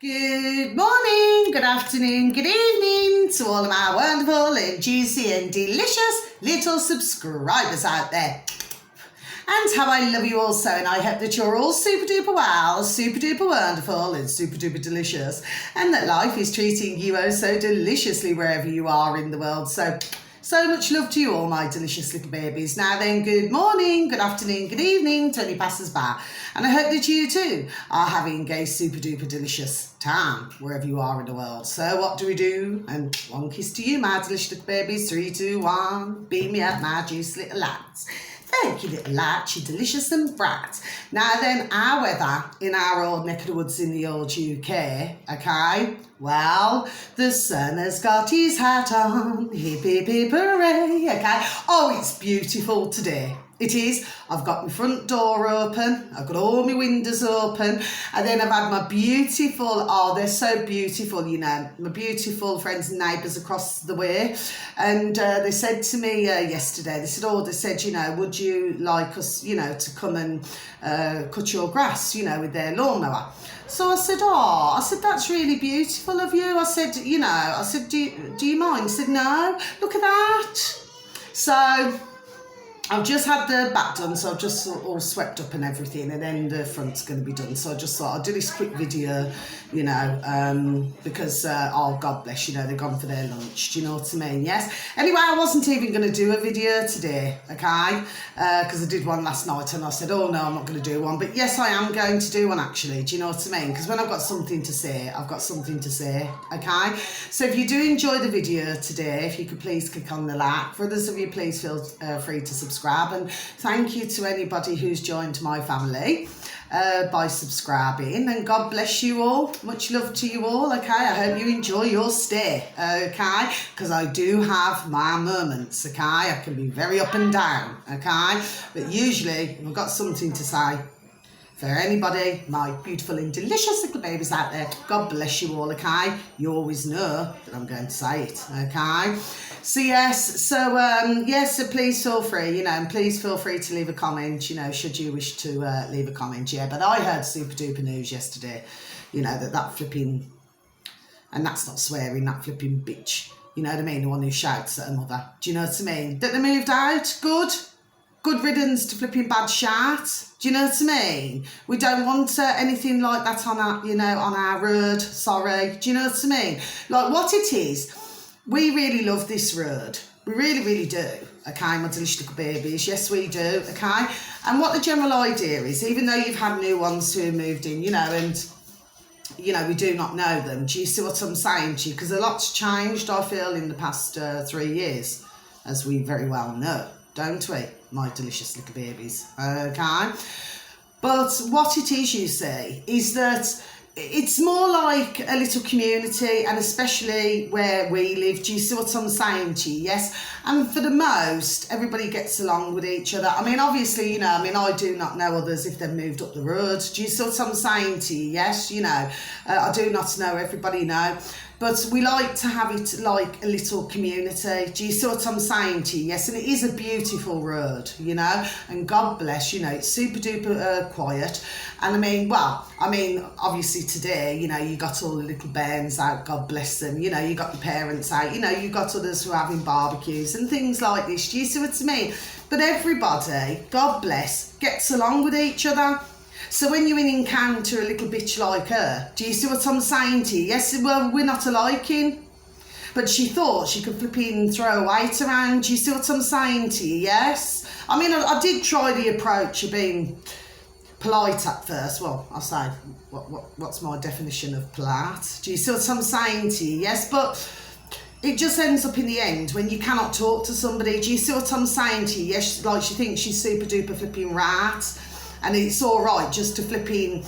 Good morning, good afternoon, good evening to all of my wonderful and juicy and delicious little subscribers out there. And how I love you all so, and I hope that you're all super duper well, super duper wonderful and super duper delicious, and that life is treating you oh so deliciously wherever you are in the world. So much love to you all, my delicious little babies. Now then, good morning, good afternoon, good evening to any passers-by. And I hope that you too are having a super duper delicious time wherever you are in the world. So what do we do? And one kiss to you, my delicious little babies. 3, 2, 1. Beam me up, my juicy little lads. Thank you, little lads, you're delicious and bright. Now then, our weather in our old neck of the woods in the old UK, okay? Well, the sun has got his hat on, hip hip hip hooray, okay? Oh, it's beautiful today. It is. I've got my front door open, I've got all my windows open, and then I've had my beautiful, oh, they're so beautiful, you know, my beautiful friends and neighbours across the way, and they said to me yesterday, they said, you know, would you like us, you know, to come and cut your grass, you know, with their lawnmower? So I said, that's really beautiful of you. I said, you know, do you mind? He said, no, look at that. So I've just had the back done, so I've just all swept up and everything, and then the front's going to be done. So I just thought I'd do this quick video, you know, because, oh, God bless, you know, they've gone for their lunch. Do you know what I mean? Yes. Anyway, I wasn't even going to do a video today, okay, because I did one last night, and I said, oh, no, I'm not going to do one. But, yes, I am going to do one, actually. Do you know what I mean? Because when I've got something to say, I've got something to say, okay? So if you do enjoy the video today, if you could please click on the like. For others of you, please feel free to subscribe, and thank you to anybody who's joined my family by subscribing, and God bless you all. Much love to you all, okay? I hope you enjoy your stay, okay? Because I do have my moments, okay? I can be very up and down, okay? But usually, if I've got something to say for anybody, my beautiful and delicious little babies out there, God bless you all, okay? You always know that I'm going to say it, okay? So yes, so please feel free, you know, and please feel free to leave a comment, you know, should you wish to leave a comment, yeah. But I heard super duper news yesterday, you know, that flipping, and that's not swearing, that flipping bitch, you know what I mean, the one who shouts at her mother, do you know what I mean, that they moved out, good riddance to flipping bad shout. Do you know what I mean? We don't want anything like that on our, you know, on our road, sorry. Do you know what I mean? Like what it is, we really love this road. We really, really do. Okay, my delicious little babies. Yes, we do. Okay. And what the general idea is, even though you've had new ones who moved in, you know, and, you know, we do not know them. Do you see what I'm saying to you? Because a lot's changed, I feel, in the past 3 years, as we very well know, don't we, my delicious little babies, okay? But what it is, you see, is that it's more like a little community, and especially where we live. Do you see what I'm saying to you? Yes. And for the most, everybody gets along with each other. I mean, obviously, you know, I mean, I do not know others if they've moved up the road. Do you see what I'm saying to you? Yes, you know, I do not know everybody, no. But we like to have it like a little community. Do you see what I'm saying to you? Yes, and it is a beautiful road, you know, and God bless, you know, it's super duper quiet. And I mean, well, I mean, obviously today, you know, you got all the little bairns out, God bless them, you know, you got your parents out, you know, you got others who are having barbecues and things like this. Do you see what I mean? But everybody, God bless, gets along with each other. So when you encounter a little bitch like her, do you see what I'm saying to you? Yes, well, we're not aliking. But she thought she could flipping throw weight around. Do you see what I'm saying to you? Yes? I mean, I did try the approach of being polite at first. Well, I'll say, what's my definition of polite? Do you see what I'm saying to you? Yes, but it just ends up in the end when you cannot talk to somebody. Do you see what I'm saying to you? Yes, like she thinks she's super duper flipping right. And it's all right just to flipping,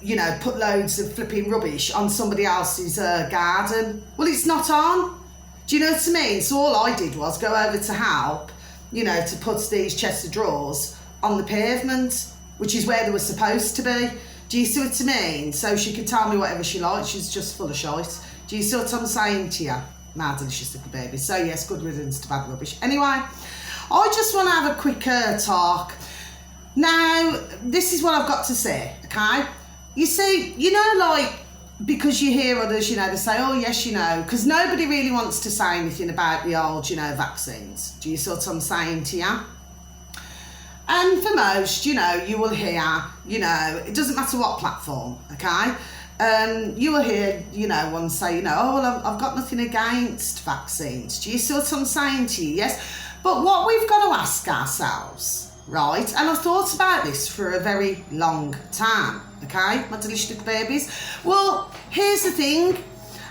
you know, put loads of flipping rubbish on somebody else's garden. Well, it's not on. Do you know what I mean? So all I did was go over to help, you know, to put these chests of drawers on the pavement, which is where they were supposed to be. Do you see what I mean? So she could tell me whatever she liked. She's just full of shite. Do you see what I'm saying to you? My delicious little baby. So yes, good riddance to bad rubbish. Anyway, I just want to have a quick talk. Now, this is what I've got to say, okay? You see, like, because you hear others, they say, oh, yes, because nobody really wants to say anything about the old, vaccines. Do you see what I'm saying to you? And for most, you will hear, it doesn't matter what platform, okay? You will hear, one say, oh, well, I've got nothing against vaccines. Do you see what I'm saying to you? Yes. But what we've got to ask ourselves, right? And I've thought about this for a very long time, okay, my delicious little babies. Well, here's the thing.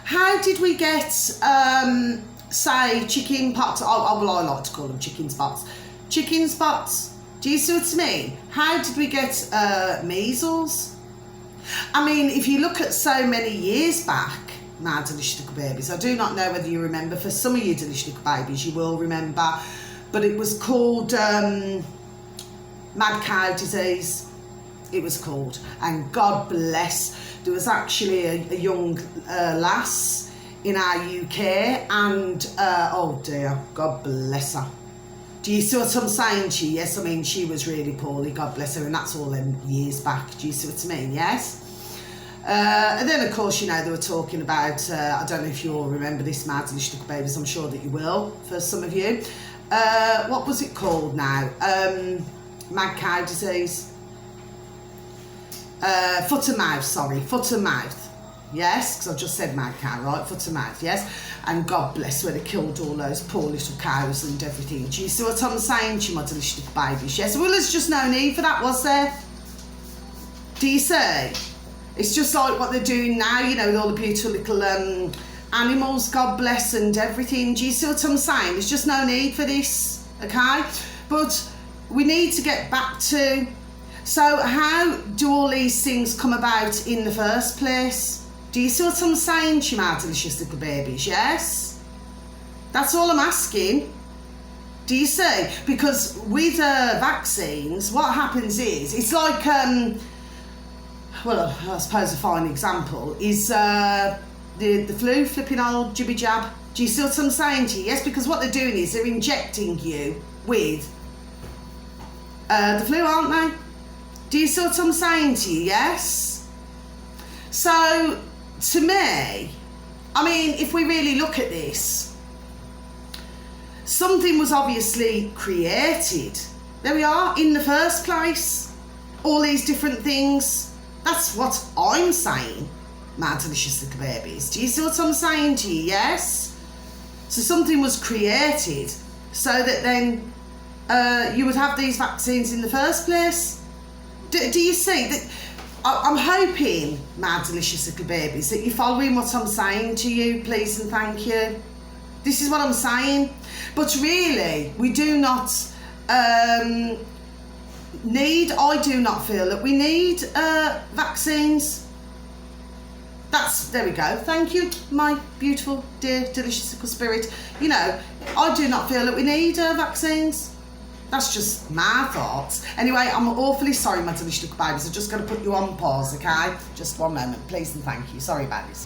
How did we get, say, chicken pox? I like to call them chicken spots. Chicken spots. Do you see what I mean? How did we get measles? I mean, if you look at so many years back, my delicious little babies, I do not know whether you remember. For some of you delicious little babies, you will remember. But it was called mad cow disease. It was called. And God bless, there was actually a young lass in our UK, and oh dear, God bless her. Do you see what I'm saying to you? Yes, I mean, she was really poorly, God bless her, and that's all them years back. Do you see what I mean? Yes. And then, of course, they were talking about, I don't know if you all remember this, mad delicious little babies, I'm sure that you will, for some of you. What was it called now? Mad cow disease. Foot and mouth, sorry, foot and mouth. Yes, because I just said mad cow, right? Foot and mouth, yes. And God bless where they killed all those poor little cows and everything. Do you see what I'm saying to you, my delicious little babies? Yes, well, there's just no need for that, was there? Do you see? It's just like what they're doing now, with all the beautiful little animals, God bless, and everything. Do you see what I'm saying? There's just no need for this, okay? But we need to get back to, so how do all these things come about in the first place? Do you see what I'm saying to you, my delicious little babies? Yes? That's all I'm asking. Do you see? Because with vaccines, what happens is, it's like, well, I suppose a fine example is the flu, flipping old jibby jab. Do you see what I'm saying to you? Yes, because what they're doing is they're injecting you with the flu, aren't they? Do you see what I'm saying to you? Yes? So, to me, I mean, if we really look at this, something was obviously created. There we are, in the first place. All these different things. That's what I'm saying, my delicious little babies. Do you see what I'm saying to you? Yes? So something was created so that then you would have these vaccines in the first place. Do you see that? I'm hoping, my delicious little babies, that you're following what I'm saying to you, please and thank you. This is what I'm saying. But really, we do not I do not feel that we need vaccines. There we go. Thank you, my beautiful, dear, delicious little spirit. I do not feel that we need vaccines. That's just my thoughts. Anyway, I'm awfully sorry, my delicious little babies. I've just got to put you on pause, okay? Just one moment, please and thank you. Sorry about this.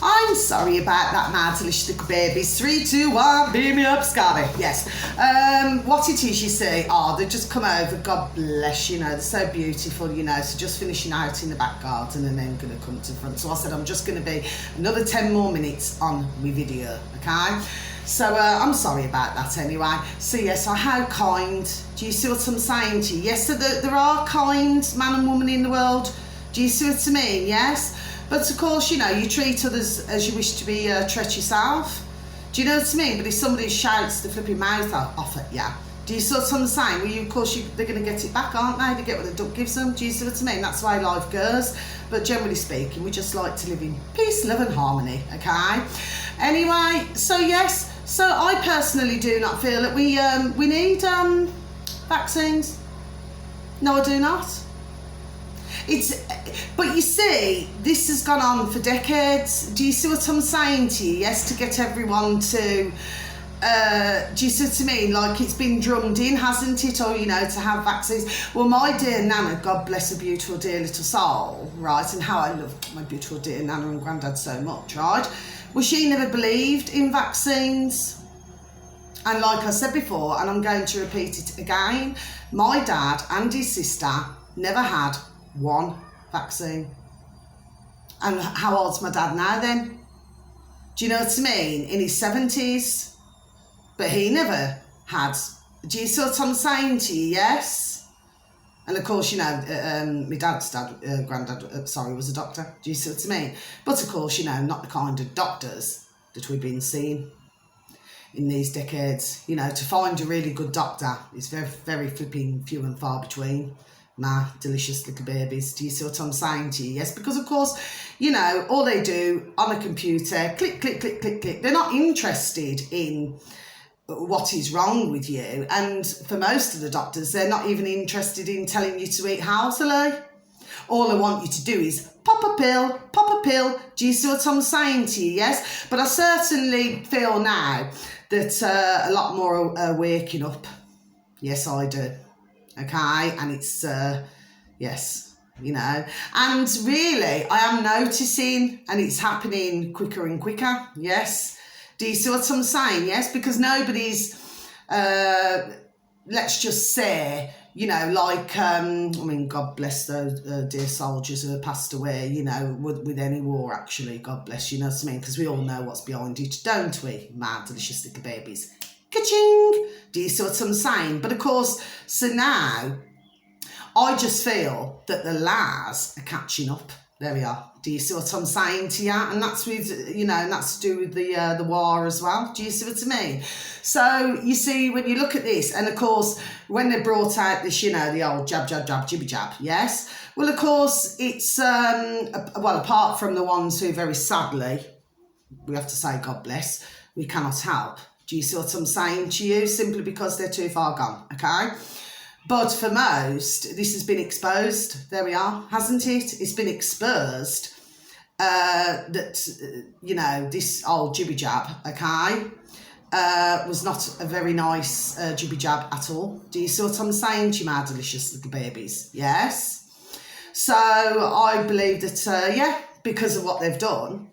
I'm sorry about that, my delicious little babies. 3, 2, 1, beam me up, Scotty. Yes. What it is, you see, they've just come over. God bless, they're so beautiful, so just finishing out in the back garden and then going to come to the front. So I said I'm just going to be another 10 more minutes on my video, okay? So I'm sorry about that anyway. So yes, how kind. Do you see what I'm saying to you? Yes, so there are kind man and woman in the world. Do you see what I mean? Yes. But of course, you treat others as you wish to be treated yourself. Do you know what I mean? But if somebody shouts the flipping mouth off at you, do you see what I'm saying? Well, of course, they're going to get it back, aren't they? They get what the duck gives them. Do you see what I mean? That's the way life goes. But generally speaking, we just like to live in peace, love and harmony, okay? Anyway, so yes, so I personally do not feel that we need vaccines. No, I do not. But you see, this has gone on for decades. Do you see what I'm saying to you? Yes, to get everyone to, do you see what I mean? Like it's been drummed in, hasn't it? Or, to have vaccines. Well, my dear Nana, God bless her beautiful dear little soul, right? And how I love my beautiful dear Nana and Grandad so much, right? Well, she never believed in vaccines. And like I said before, and I'm going to repeat it again, my dad and his sister never had one vaccine. And how old's my dad now then? Do you know what I mean? In his 70s. But he never had. Do you see what I'm saying to you? Yes? And of course, you know, my dad's granddad, was a doctor. Do you see what I mean? But of course, you know, not the kind of doctors that we've been seeing in these decades. You know, to find a really good doctor is very, very flipping few and far between. My delicious little babies. Do you see what I'm saying to you? Yes, because of course, you know, all they do on a computer, click, click, click, click, click. They're not interested in what is wrong with you. And for most of the doctors, they're not even interested in telling you to eat healthily. All they want you to do is pop a pill, pop a pill. Do you see what I'm saying to you? Yes, but I certainly feel now that a lot more are waking up. Yes, I do. Okay, and it's, yes, you know, and really I am noticing, and it's happening quicker and quicker, yes. Do you see what I'm saying? Yes, because nobody's, let's just say, you know, like, I mean, God bless those dear soldiers who have passed away, you know, with any war, actually, God bless, you know what I mean, because we all know what's behind it, don't we, my delicious little babies? Ka-ching! Do you see what I'm saying? But of course, so now, I just feel that the lies are catching up. There we are. Do you see what I'm saying to you? And that's with, you know, and that's to do with the war as well. Do you see what I mean? So, you see, when you look at this, and of course, when they brought out this, you know, the old jab, jab, jab, jibby jab, yes? Well, of course, it's, well, apart from the ones who very sadly, we have to say God bless, we cannot help. Do you see what I'm saying to you? Simply because they're too far gone, okay? But for most, this has been exposed. There we are, hasn't it? It's been exposed that, you know, this old jibby jab, okay, was not a very nice jibby jab at all. Do you see what I'm saying to you, my delicious little babies? Yes? So I believe that, yeah, because of what they've done,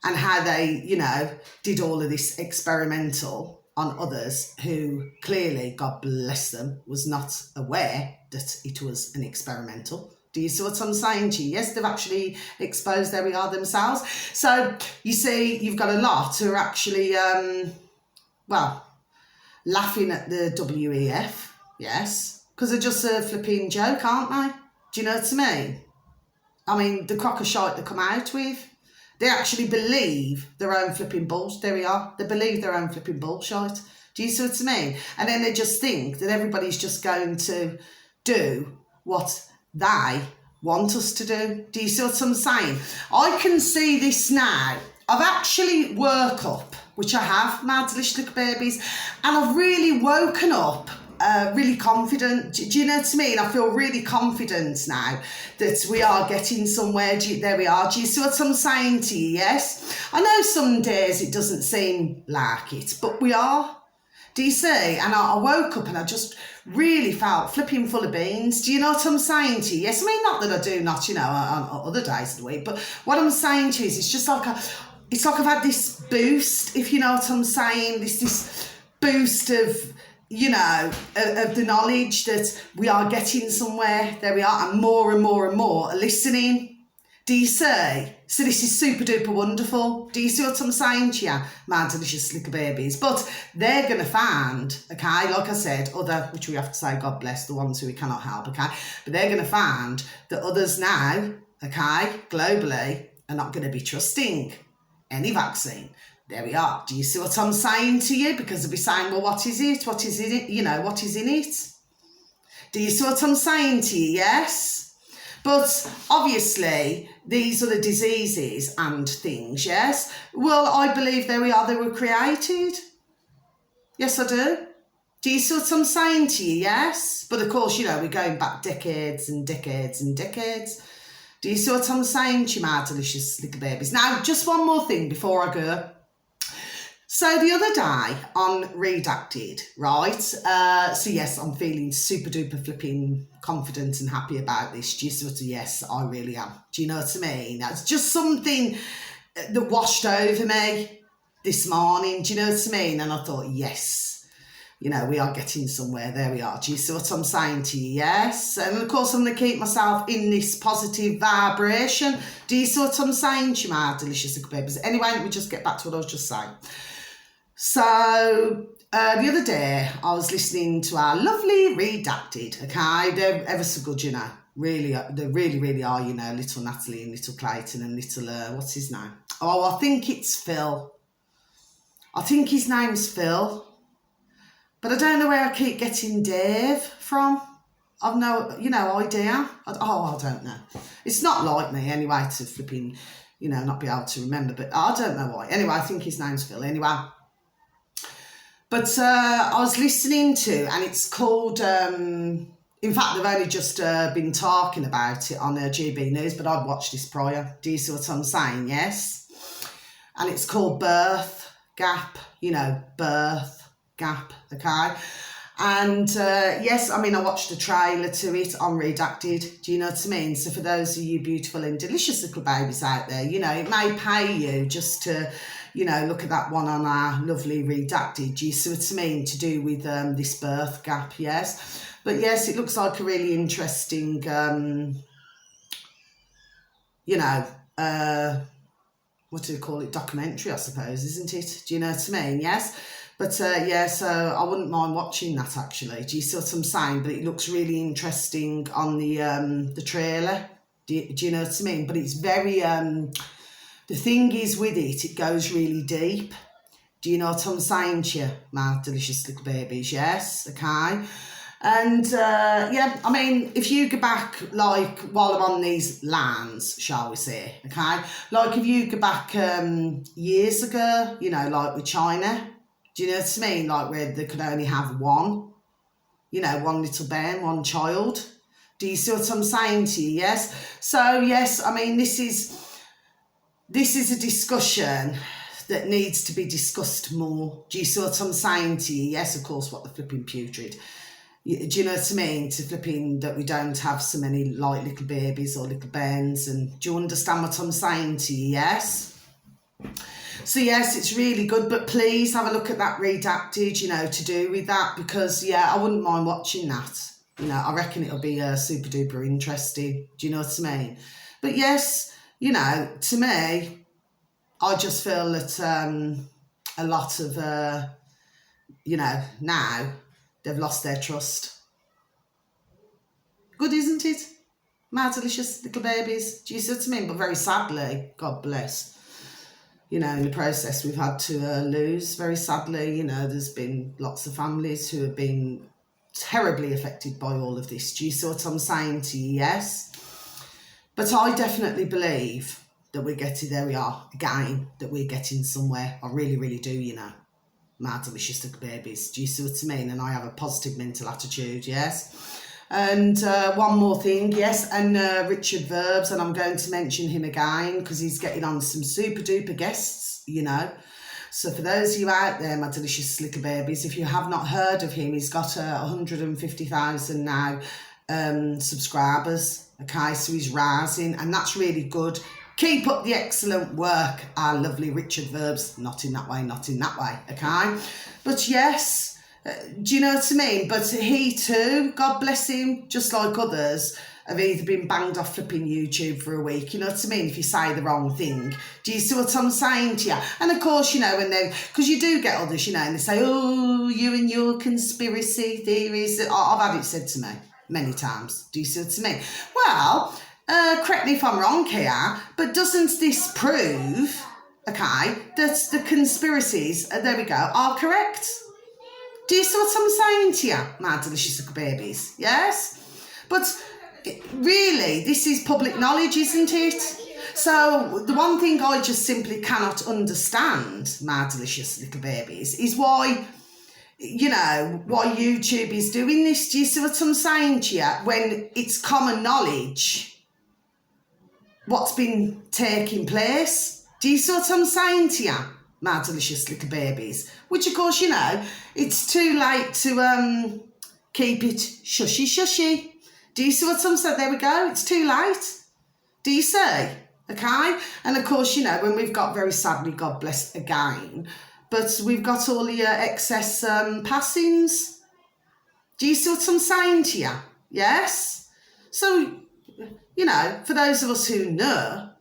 and how they, you know, did all of this experimental on others who clearly, God bless them, was not aware that it was an experimental. Do you see what I'm saying to you? Yes, they've actually exposed there we are themselves. So, you see, you've got a lot who are actually, well, laughing at the WEF, yes, because they're just a flipping joke, aren't they? Do you know what I mean, the crock of shite they come out with. They actually believe their own flipping bullshit. There we are. They believe their own flipping bullshit. Do you see what I mean? And then they just think that everybody's just going to do what they want us to do. Do you see what I'm saying? I can see this now. I've actually woke up, which I have, my delicious little babies, and I've really woken up really confident. Do you know what I mean? I feel really confident now that we are getting somewhere. There we are. Do you see what I'm saying to you? Yes? I know some days it doesn't seem like it, but we are. Do you see? And I woke up and I just really felt flipping full of beans. Do you know what I'm saying to you? Yes, I mean, not that I do not, you know, on other days of the week, but what I'm saying to you is it's just like it's like I've had this boost, if you know what I'm saying, this boost of, you know, of the knowledge that we are getting somewhere. There we are, and more are listening. Do you see? So this is super duper wonderful. Do you see what I'm saying to you, my delicious little babies? But they're going to find, okay, like I said, other, which we have to say, God bless the ones who we cannot help, okay? But they're going to find that others now, okay, globally, are not going to be trusting any vaccine. There we are. Do you see what I'm saying to you? Because they'll be saying, well, what is it? What is it? You know, what is in it? Do you see what I'm saying to you? Yes? But obviously, these are the diseases and things, yes? Well, I believe there we are. They were created. Yes, I do. Do you see what I'm saying to you? Yes? But of course, you know, we're going back decades and decades and decades. Do you see what I'm saying to you, my delicious little babies? Now, just one more thing before I go. So the other day on Redacted, right, so yes, I'm feeling super duper flipping confident and happy about this. Do you see what yes, I really am. Do you know what I mean? That's just something that washed over me this morning. Do you know what I mean? And I thought, yes. you know, we are getting somewhere. There we are. Do you see what I'm saying to you? Yes. And of course, I'm going to keep myself in this positive vibration. Do you see what I'm saying to you, my delicious little babies? Anyway, let me just get back to what I was just saying. So the other day, I was listening to our lovely Redacted, okay? They're ever so good, you know. Really, they really are, you know, little Natalie and little Clayton and little, what's his name? Oh, I think it's Phil. I think his name's Phil. But I don't know where I keep getting Dave from. I've no idea. I don't know. It's not like me anyway to flipping, you know, not be able to remember. But I don't know why. Anyway, I think his name's Phil. Anyway. But I was listening to, and it's called, in fact, they've only just been talking about it on GB News, but I'd watched this prior. Do you see what I'm saying? Yes. And it's called Birth Gap, you know, Birth Gap, okay? And yes, I mean, I watched the trailer to it on Redacted. Do you know what I mean? So for those of you beautiful and delicious little babies out there, you know, it may pay you just to, you know, look at that one on our lovely Redacted. Do you see what I mean? To do with this birth gap, yes. But yes, it looks like a really interesting, you know, what do you call it? Documentary, I suppose, isn't it? Do you know what I mean? Yes. But yeah, so I wouldn't mind watching that actually. Do you see what I'm saying? But it looks really interesting on the trailer. Do you know what I mean? But it's very, the thing is with it, it goes really deep. Do you know what I'm saying to you, my delicious little babies? Yes, okay. And yeah, I mean, if you go back, like, while I'm on these lands, shall we say, okay? Like, if you go back years ago, you know, like with China, do you know what I mean? Like, where they could only have one, you know, one little bairn, one child. Do you see what I'm saying to you? Yes. So, yes, I mean, this is a discussion that needs to be discussed more. Do you see what I'm saying to you? Yes, of course, what the flipping putrid. Do you know what I mean? To flipping that we don't have so many, like, little babies or little bairns. And do you understand what I'm saying to you? Yes. So, yes, it's really good, but please have a look at that Redacted, you know, to do with that, because, yeah, I wouldn't mind watching that. You know, I reckon it'll be super duper interesting. Do you know what I mean? But, yes, you know, to me, I just feel that a lot of, you know, now they've lost their trust. Good, isn't it? My delicious little babies. Do you see what I mean? But very sadly, God bless, you know, in the process we've had to lose, very sadly. You know, there's been lots of families who have been terribly affected by all of this. Do you see what I'm saying to you? Yes. But I definitely believe that we're getting, there we are, again, that we're getting somewhere. I really, really do, you know. My delicious little babies. Do you see what I mean? And I have a positive mental attitude, yes. And one more thing, yes, and Richard Verbs, and I'm going to mention him again because he's getting on some super duper guests, you know. So for those of you out there, my delicious little babies, if you have not heard of him, he's got 150,000 now subscribers, okay, so he's rising, and that's really good. Keep up the excellent work, our lovely Richard Verbs. Not in that way, okay? But yes, do you know what I mean? But he too, God bless him, just like others, have either been banged off flipping YouTube for a week, you know what I mean, if you say the wrong thing. Do you see what I'm saying to you? And of course, you know, when they, because you do get others, you know, and they say, oh, you and your conspiracy theories. I've had it said to me many times. Do you see what I mean? Well, correct me if I'm wrong here, but doesn't this prove, okay, that the conspiracies, there we go, are correct? Do you see what I'm saying to you, my delicious little babies? Yes? But really, this is public knowledge, isn't it? So the one thing I just simply cannot understand, my delicious little babies, is why, you know, why YouTube is doing this. Do you see what I'm saying to you? When it's common knowledge what's been taking place. Do you see what I'm saying to you, my delicious little babies? Which, of course, you know, it's too late to keep it shushy. Do you see what I'm saying? There we go. It's too late. Do you see? Okay? And, of course, you know, when we've got, very sadly, God bless again, but we've got all the excess passings. Do you see what I'm saying to you? Yes? So, you know, for those of us who know,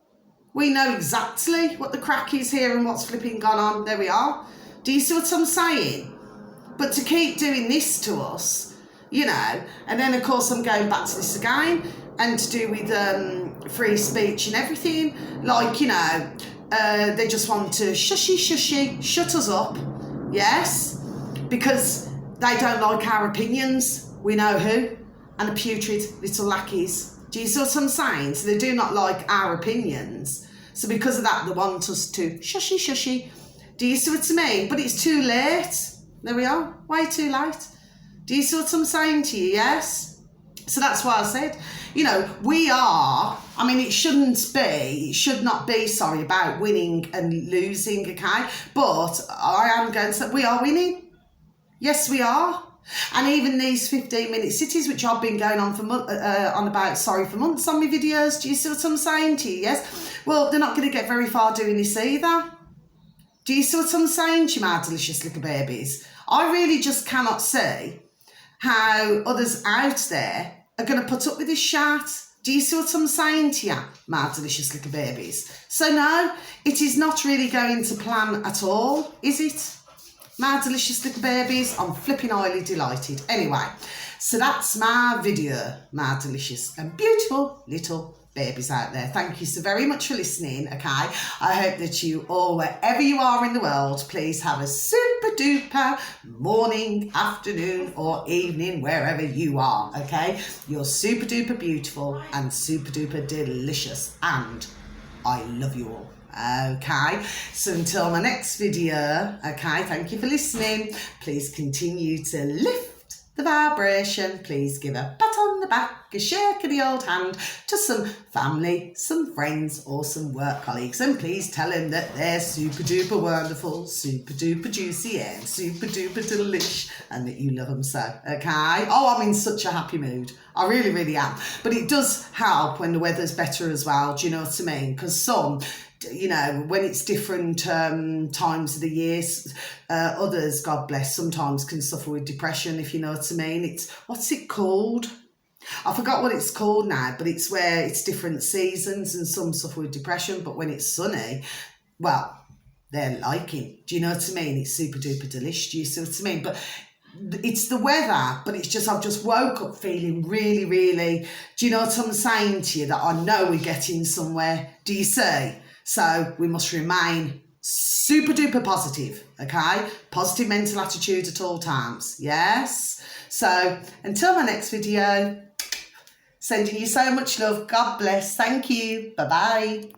we know exactly what the crack is here and what's flipping gone on. There we are. Do you see what I'm saying? But to keep doing this to us, you know, and then of course I'm going back to this again, and to do with free speech and everything, like, you know, they just want to shut us up, yes, because they don't like our opinions. We know who, and the putrid little lackeys. Do you see what I'm saying? So they do not like our opinions. So because of that, they want us to shushy. Do you see what I mean? But it's too late. There we are. Way too late. Do you see what I'm saying to you? Yes? So that's why I said, you know, we are, I mean, it should not be, about winning and losing, okay? But I am going to say we are winning. Yes, we are. And even these 15-minute cities, which I've been going on for months on my videos, do you see what I'm saying to you? Yes? Well, they're not going to get very far doing this either. Do you see what I'm saying to you, my delicious little babies? I really just cannot see how others out there are going to put up with this shat. Do you see what I'm saying to you, my delicious little babies? So no, it is not really going to plan at all, is it? My delicious little babies, I'm flipping highly delighted. Anyway, so that's my video, my delicious and beautiful little babies out there. Thank you so very much for listening, okay? I hope that you all, wherever you are in the world, please have a super duper morning, afternoon or evening, wherever you are, okay? You're super duper beautiful and super duper delicious, and I love you all. Okay, so until my next video, okay, thank you for listening. Please continue to lift the vibration. Please give a pat on the back, a shake of the old hand to some family, some friends or some work colleagues, and please tell them that they're super duper wonderful, super duper juicy and super duper delish, and that you love them so, okay? Oh, I'm in such a happy mood. I really, really am. But it does help when the weather's better as well, do you know what I mean? Because some, you know, when it's different times of the year, others, God bless, sometimes can suffer with depression, if you know what I mean. It's, what's it called? I forgot what it's called now, but it's where it's different seasons and some suffer with depression, but when it's sunny, well, they're liking. Do you know what I mean? It's super duper delish. Do you see what I mean? But it's the weather, but it's just, I've just woke up feeling really, really, do you know what I'm saying to you? That I know we're getting somewhere. Do you see? So we must remain super duper positive, okay? Positive mental attitude at all times, yes? So until my next video, sending you so much love. God bless. Thank you. Bye-bye.